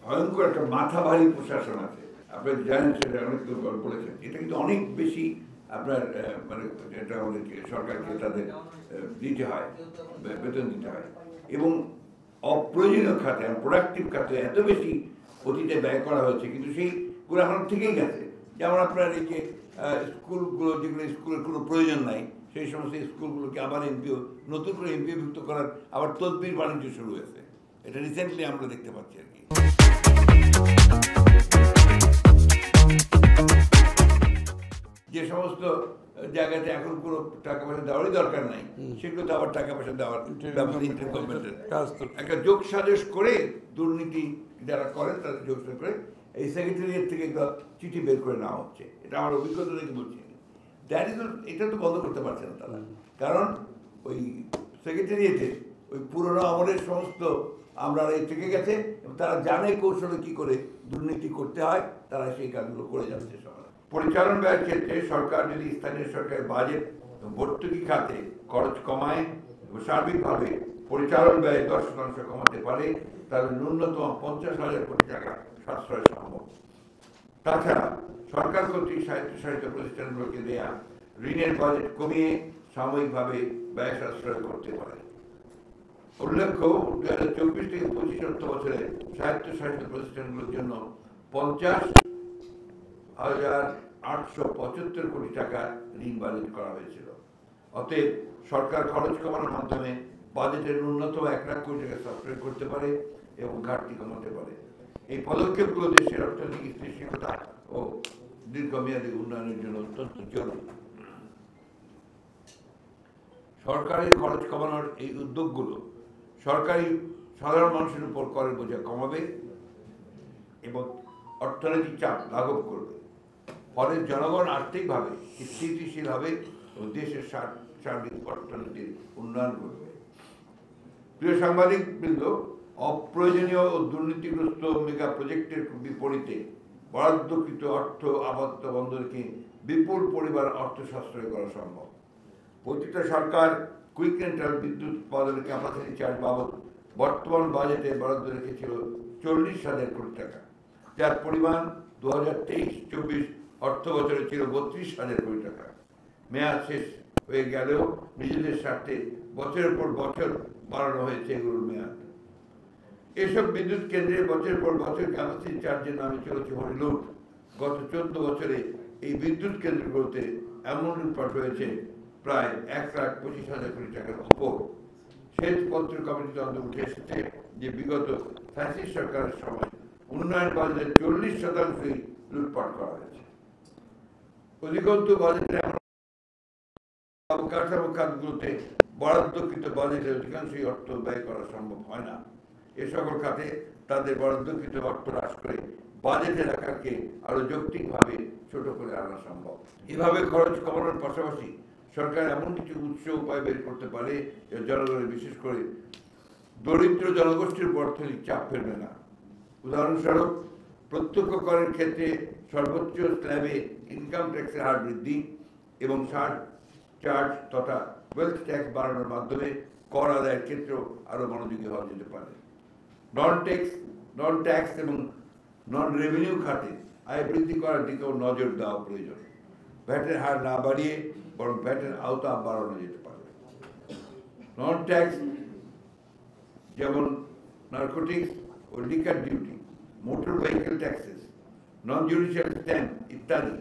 ভয়ঙ্কর একটা মাথা ভারী প্রশাসন আছে। আপনারা জানেন, সেটা অনেক বলেছেন, এটা কিন্তু অনেক বেশি আপনার মানে এটা আমাদেরকে সরকারকে তাদের দিতে হয়, বেতন দিতে হয়, এবং অপ্রয়োজনীয় খাতে প্রোডাক্টিভ খাতে এত বেশি অতীতে ব্যয় করা হয়েছে, কিন্তু সেইগুলো এখন থেকেই গেছে। যেমন আপনার এই যে স্কুলগুলো, যেগুলো স্কুলের কোনো প্রয়োজন নাই, সেই সমস্ত স্কুলগুলোকে আবার এমপিও, নতুন করে এমপিওভুক্ত করার আবার তদবির বাণিজ্য শুরু হয়েছে। এটা রিসেন্টলি আমরা দেখতে পাচ্ছি আর কি। যে সমস্ত জায়গাতে এখন কোনো টাকা পয়সা দেওয়ারই দরকার নাই, সেগুলোতে আবার টাকা পয়সা দেওয়ার একটা যোগ সাজস করে দুর্নীতি যারা করেন তাদের যোগ সাজস করে এই সেক্রেটারিয়েট থেকে একটা চিঠি বের করে নেওয়া হচ্ছে। এটা আমার অভিজ্ঞতা থেকে বলছি। এটা তো বন্ধ করতে পারছে না তারা, কারণ ওই সেক্রেটারিয়েটে ওই পুরোনো আমলের সমস্ত আমরা থেকে গেছে, এবং তারা জানে কৌশলে কি করে দুর্নীতি করতে হয়, তারা সেই কাজগুলো করে যাচ্ছে। পরিচালন ব্যয়ের ক্ষেত্রে সরকার যদি স্থানীয় সরকারের বাজেট ভর্তুকি খাতে খরচ কমায় এবং সার্বিকভাবে পরিচালন ব্যয় 10% কমাতে পারে, তাহলে ন্যূনতম 50,000 কোটি টাকা সাশ্রয় সম্ভব। তাছাড়া সরকার কর্তৃক স্বায়ত্তশাসিত প্রতিষ্ঠানগুলোকে দেয়া ঋণের বাজেট কমিয়ে সাময়িকভাবে ব্যয় সাশ্রয় করতে পারে। উল্লেখ্য, 2024 থেকে 25 অর্থ বছরে স্বায়ত্তশাসিত প্রতিষ্ঠানগুলোর জন্য 50,875 কোটি টাকা ঋণ বাজেট করা হয়েছিল। অতএব সরকার খরচ কমানোর মাধ্যমে বাজেটের ন্যূনতম 1 লাখ কোটি টাকা সাশ্রয় করতে পারে এবং ঘাটতি কমাতে পারে। এই পদক্ষেপগুলো দেশের অর্থনৈতিক স্থিতিশীলতা ও দীর্ঘমেয়াদী উন্নয়নের জন্য অত্যন্ত জরুরি। সরকারি খরচ কমানোর এই উদ্যোগগুলো সরকারি সাধারণ মানুষের উপর করের বোঝা কমাবে এবং অর্থনৈতিক চাপ লাঘব করবে। ফলে জনগণ আর্থিকভাবে স্থিতিশীল হবে এবং দেশের সার্বিক অর্থনীতির উন্নয়ন করবে। প্রিয় সাংবাদিকবৃন্দ, অপ্রয়োজনীয় ও দুর্নীতিগ্রস্ত মেগা প্রজেক্টের বিপরীতে বরাদ্দকৃত অর্থ আপাতত বন্ধ রেখে বিপুল পরিমাণ অর্থ সাশ্রয় করা সম্ভব। প্রতিটা সরকার কুইক রেন্টাল বিদ্যুৎ উৎপাদনের ক্যাপাসিটি চার্জ বাবদ বর্তমান বাজেটে বরাদ্দ রেখেছিল 40,000 কোটি টাকা, যার পরিমাণ 2023-24 অর্থ বছরে ছিল 32,000 কোটি টাকা। মেয়াদ শেষ হয়ে গেলেও নিজেদের স্বার্থে বছরের পর বছর বাড়ানো হয়েছে এগুলোর মেয়াদ। এসব বিদ্যুৎ কেন্দ্রে বছরের পর বছর ক্যাপাসিটি চার্জের নামে চলেছে হরিলুট। গত 14 বছরে এই বিদ্যুৎ কেন্দ্রগুলোতে এমন লুটপাট হয়েছে প্রায় 1,25,000 কোটি টাকার উপর। শ্বেতপত্র কমিটিতে উঠে এসেছে যে বিগত ফ্যাসিস্ট সরকারের সময় উন্নয়ন বাজেটের 40% লুটপাট করা হয়েছে। অধিকন্তু বাজেটে অবকাঠামো খাতগুলোতে বরাদ্দকৃত বাজেটের অধিকাংশই অর্থ ব্যয় করা সম্ভব হয় না। এ সকল খাতে তাদের বরাদ্দকৃত অর্থ হ্রাস করে বাজেটের আকারকে আরো যৌক্তিকভাবে ছোট করে আনা সম্ভব। এভাবে খরচ কমানোর পাশাপাশি সরকার এমন কিছু উপায় বের করতে পারে যে জনগণের, বিশেষ করে দরিদ্র জনগোষ্ঠীর উপর অর্থনৈতিক চাপ ফেলবে না। উদাহরণস্বরূপ, প্রত্যক্ষ করের ক্ষেত্রে সর্বোচ্চ স্ল্যাবে ইনকাম ট্যাক্সের হার বৃদ্ধি এবং চার্জ তথা ওয়েলথ ট্যাক্স বাড়ানোর মাধ্যমে কর আদায়ের ক্ষেত্রেও আরো মনোযোগী হওয়া যেতে পারে। নন ট্যাক্স এবং নন রেভিনিউ খাতে আয় বৃদ্ধি করার দিকেও নজর দেওয়া প্রয়োজন। ভ্যাটের হার না বাড়িয়ে বরং ভ্যাটের আওতা বাড়ানো যেতে পারে। নন ট্যাক্স যেমন নার্কোটিক্স ও liquor duty, motor vehicle taxes, non judicial stamp ইত্যাদি